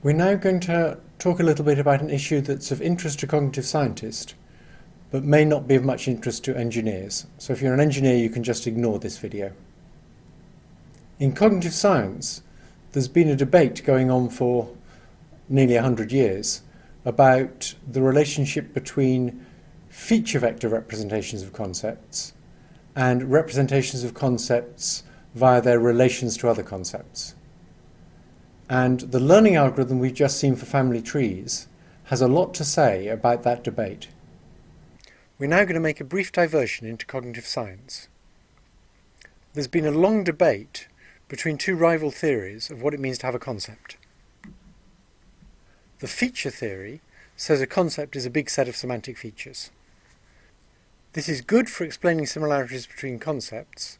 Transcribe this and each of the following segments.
We're now going to talk a little bit about an issue that's of interest to cognitive scientists, but may not be of much interest to engineers. So if you're an engineer, you can just ignore this video. In cognitive science, there's been a debate going on for nearly 100 years about the relationship between feature vector representations of concepts and representations of concepts via their relations to other concepts. And the learning algorithm we've just seen for family trees has a lot to say about that debate. We're now going to make a brief diversion into cognitive science. There's been a long debate between two rival theories of what it means to have a concept. The feature theory says a concept is a big set of semantic features. This is good for explaining similarities between concepts,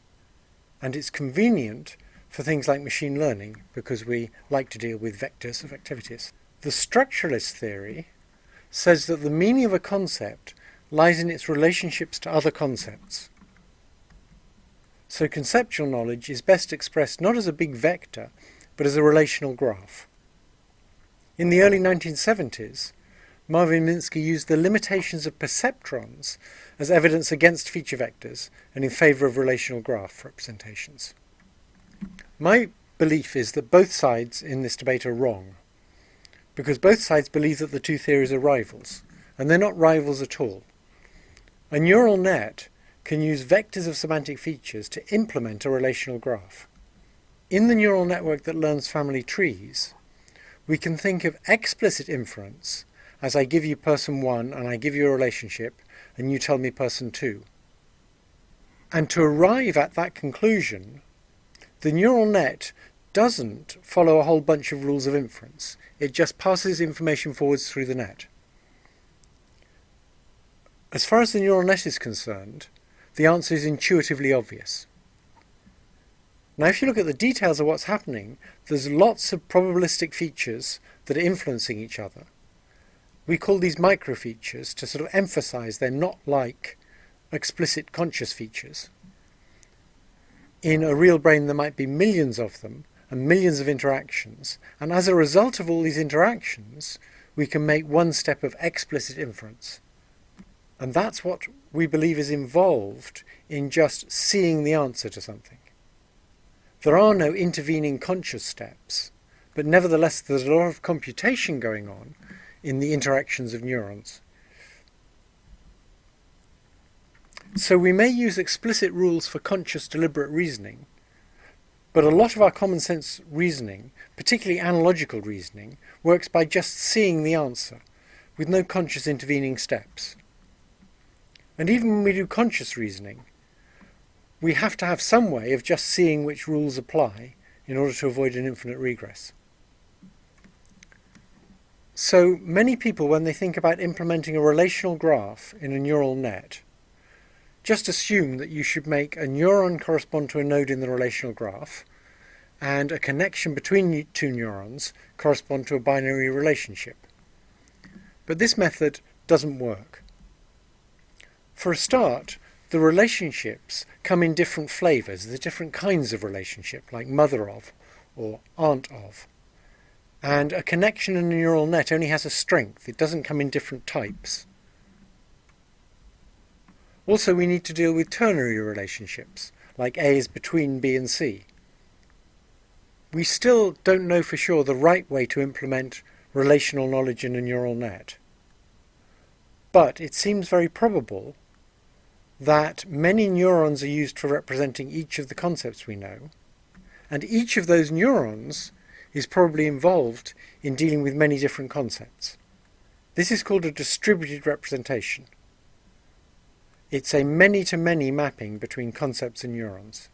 and it's convenient for things like machine learning because we like to deal with vectors of activities. The structuralist theory says that the meaning of a concept lies in its relationships to other concepts. So conceptual knowledge is best expressed not as a big vector, but as a relational graph. In the early 1970s, Marvin Minsky used the limitations of perceptrons as evidence against feature vectors and in favour of relational graph representations. My belief is that both sides in this debate are wrong, because both sides believe that the two theories are rivals, and they're not rivals at all. A neural net can use vectors of semantic features to implement a relational graph. In the neural network that learns family trees, we can think of explicit inference as I give you person 1 and I give you a relationship and you tell me person 2. And to arrive at that conclusion, the neural net doesn't follow a whole bunch of rules of inference. It just passes information forwards through the net. As far as the neural net is concerned, the answer is intuitively obvious. Now, if you look at the details of what's happening, there's lots of probabilistic features that are influencing each other. We call these microfeatures to sort of emphasize they're not like explicit conscious features. In a real brain there might be millions of them and millions of interactions, and as a result of all these interactions we can make one step of explicit inference. And that's what we believe is involved in just seeing the answer to something. There are no intervening conscious steps, but nevertheless there's a lot of computation going on in the interactions of neurons. So we may use explicit rules for conscious deliberate reasoning, but a lot of our common sense reasoning, particularly analogical reasoning, works by just seeing the answer, with no conscious intervening steps. And even when we do conscious reasoning, we have to have some way of just seeing which rules apply in order to avoid an infinite regress. So many people, when they think about implementing a relational graph in a neural net, just assume that you should make a neuron correspond to a node in the relational graph and a connection between two neurons correspond to a binary relationship. But this method doesn't work. For a start, the relationships come in different flavours. There's different kinds of relationship, like mother of or aunt of. And a connection in a neural net only has a strength. It doesn't come in different types. Also, we need to deal with ternary relationships, like A is between B and C. We still don't know for sure the right way to implement relational knowledge in a neural net. But it seems very probable that many neurons are used for representing each of the concepts we know, and each of those neurons is probably involved in dealing with many different concepts. This is called a distributed representation. It's a many-to-many mapping between concepts and neurons.